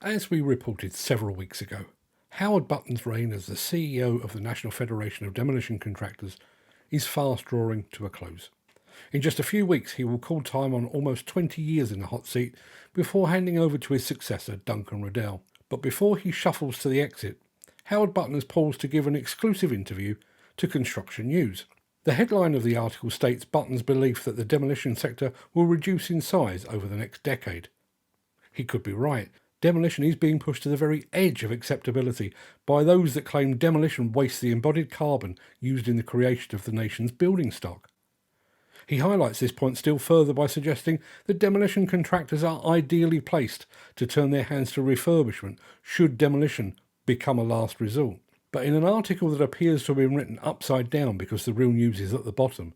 As we reported several weeks ago, Howard Button's reign as the CEO of the National Federation of Demolition Contractors is fast drawing to a close. In just a few weeks, he will call time on almost 20 years in the hot seat before handing over to his successor, Duncan Riddell. But before he shuffles to the exit, Howard Button has paused to give an exclusive interview to Construction News. The headline of the article states Button's belief that the demolition sector will reduce in size over the next decade. He could be right. Demolition is being pushed to the very edge of acceptability by those that claim demolition wastes the embodied carbon used in the creation of the nation's building stock. He highlights this point still further by suggesting that demolition contractors are ideally placed to turn their hands to refurbishment should demolition become a last resort. But in an article that appears to have been written upside down because the real news is at the bottom,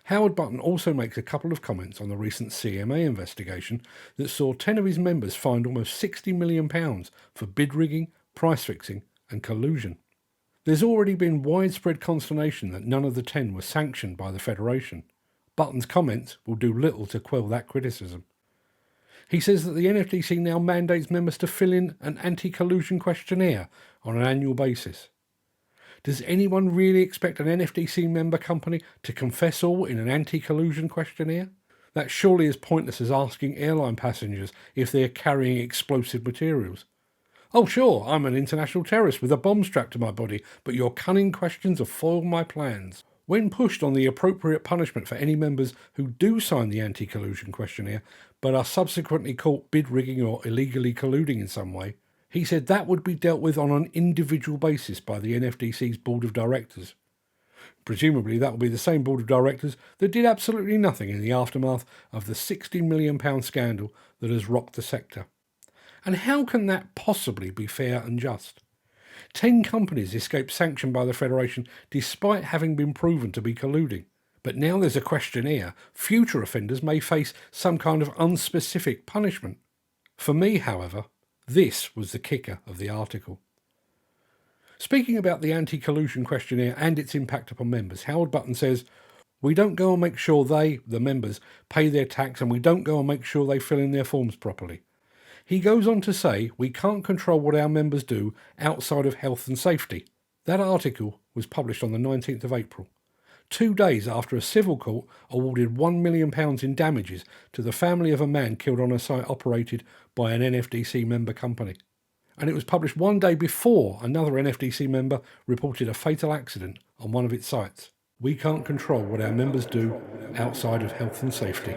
Howard Button also makes a couple of comments on the recent CMA investigation that saw 10 of his members fined almost £60 million for bid rigging, price fixing and collusion. There's already been widespread consternation that none of the 10 were sanctioned by the Federation. Button's comments will do little to quell that criticism. He says that the NFDC now mandates members to fill in an anti-collusion questionnaire on an annual basis. Does anyone really expect an NFDC member company to confess all in an anti-collusion questionnaire? That surely is pointless as asking airline passengers if they're carrying explosive materials. Oh sure, I'm an international terrorist with a bomb strapped to my body, but your cunning questions have foiled my plans. When pushed on the appropriate punishment for any members who do sign the anti-collusion questionnaire, but are subsequently caught bid rigging or illegally colluding in some way, he said that would be dealt with on an individual basis by the NFDC's Board of Directors. Presumably that will be the same Board of Directors that did absolutely nothing in the aftermath of the £60 million scandal that has rocked the sector. And how can that possibly be fair and just? 10 companies escaped sanction by the Federation despite having been proven to be colluding. But now there's a questionnaire. Future offenders may face some kind of unspecific punishment. For me, however, this was the kicker of the article. Speaking about the anti-collusion questionnaire and its impact upon members, Howard Button says, "We don't go and make sure they, the members, pay their tax, and we don't go and make sure they fill in their forms properly." He goes on to say we can't control what our members do outside of health and safety. That article was published on the 19th of April, 2 days after a civil court awarded £1 million in damages to the family of a man killed on a site operated by an NFDC member company. And it was published 1 day before another NFDC member reported a fatal accident on one of its sites. We can't control what our members do outside of health and safety.